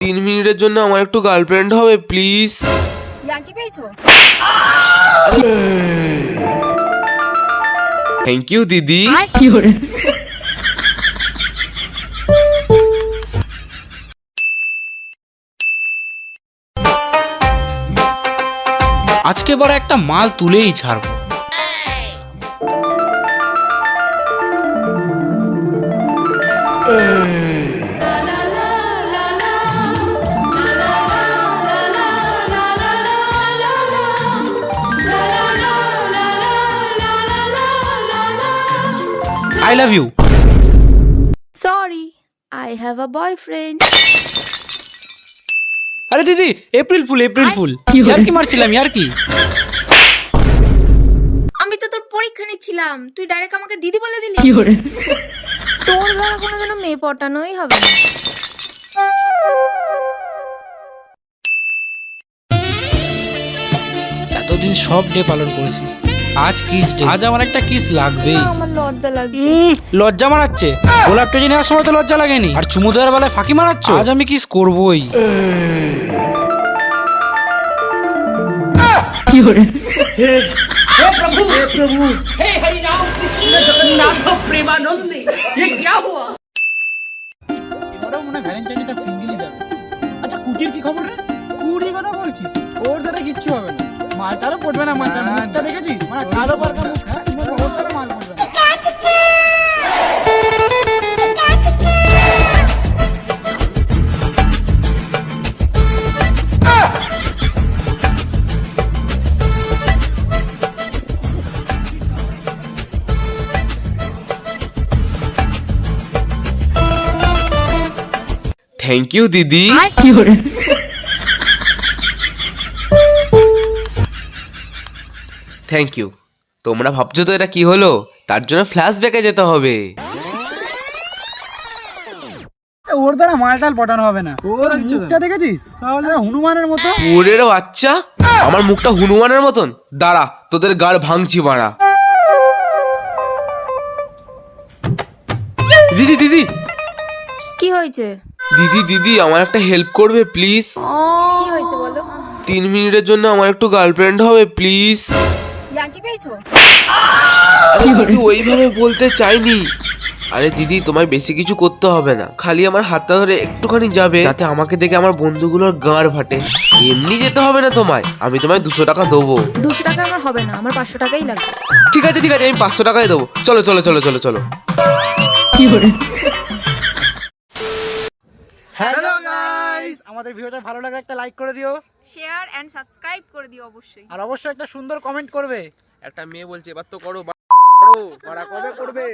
3 মিনিটের জন্য আমার একটু গার্লফ্রেন্ড হবে প্লিজ। ইয়ার্কি পেয়েছো? থ্যাংক ইউ দিদি। আজকে বড় একটা মাল তুলেই ছাড়বো। I love you. Sorry, I have a boyfriend. আরে দিদি, এপ্রিল ফুল ইয়ার্কি মারছিলাম ইয়ার্কি। আমি তো তোর পরীক্ষা নিচ্ছিলাম, তুই ডাইরেক্ট আমাকে দিদি বলে দিলি। তোর দ্বারা কোনোদিনও মেয়ে পটানোই হবে না। এতদিন সব ডে পালন করেছি, আজ কিস ডে। আজ আমার একটা কিস লাগবেই। না, আমার লজ্জা লাগছে। লজ্জা মারাচ্ছে? গোলাপটা জেনে নেওয়ার সময় তো লজ্জা লাগেনি, আর চুমু দেওয়ার বেলায় ফাঁকি মারাচ্ছ। আজ আমি কিস করবই। আচ্ছা কুটির কি খবর রে? কুটির কথা বলছিস? ওর দ্বারা কিচ্ছু হবে না, মালটারও পড়বে না। মালটার মুখটা দেখেছিস? মানে কালো পারকা মুখ। হ্যাঁ, ওর দ্বারা মাল পড়বে না। থ্যাংক ইউ দিদি। Thank you. তোমরা ভাবছো তো এটা কি হলো, তার জন্য ফ্ল্যাশব্যাকে যেতে হবে। ওর দ্বারা মালটাল পটানো হবে না। ওর মুখটা দেখেছিস? তাহলে হনুমানের মতো। চোরের বাচ্চা, আমার মুখটা হনুমানের মতন? দাঁড়া, তোদের গাড় ভাঙছি বাড়া। দিদি দিদি কি হয়েছে? দিদি দিদি আমার একটা হেল্প করবে প্লিজ? কি হয়েছে বলো? 3 মিনিটের জন্য আমার একটু গার্লফ্রেন্ড হবে প্লিজ। ইয়ার্কি পেয়েছো? আরে দিদি ওইভাবে বলতে চাইনি। আরে দিদি তোমায় বেশি কিছু করতে হবে না, খালি আমার হাতটা ধরে একটুখানি যাবে, যাতে আমাকে দেখে আমার বন্ধুগুলোর গাঁড় ফাটে। এমনি যেতে হবে না তোমায়, আমি তোমায় 200 টাকা দেবো। 200 টাকা আমার হবে না, আমার 500 টাকাই লাগবে। ঠিক আছে ঠিক আছে, আমি 500 টাকাই দেবো। চলো চলো চলো চলো চলো। হ্যালো গাইস, আমাদের ভিডিওটা ভালো লাগলে একটা লাইক করে দিও, শেয়ার এন্ড সাবস্ক্রাইব করে দিও অবশ্যই। আর অবশ্যই একটা সুন্দর কমেন্ট করবে। একটা মেয়ে বলছে এবার তো করো, কবে করবে?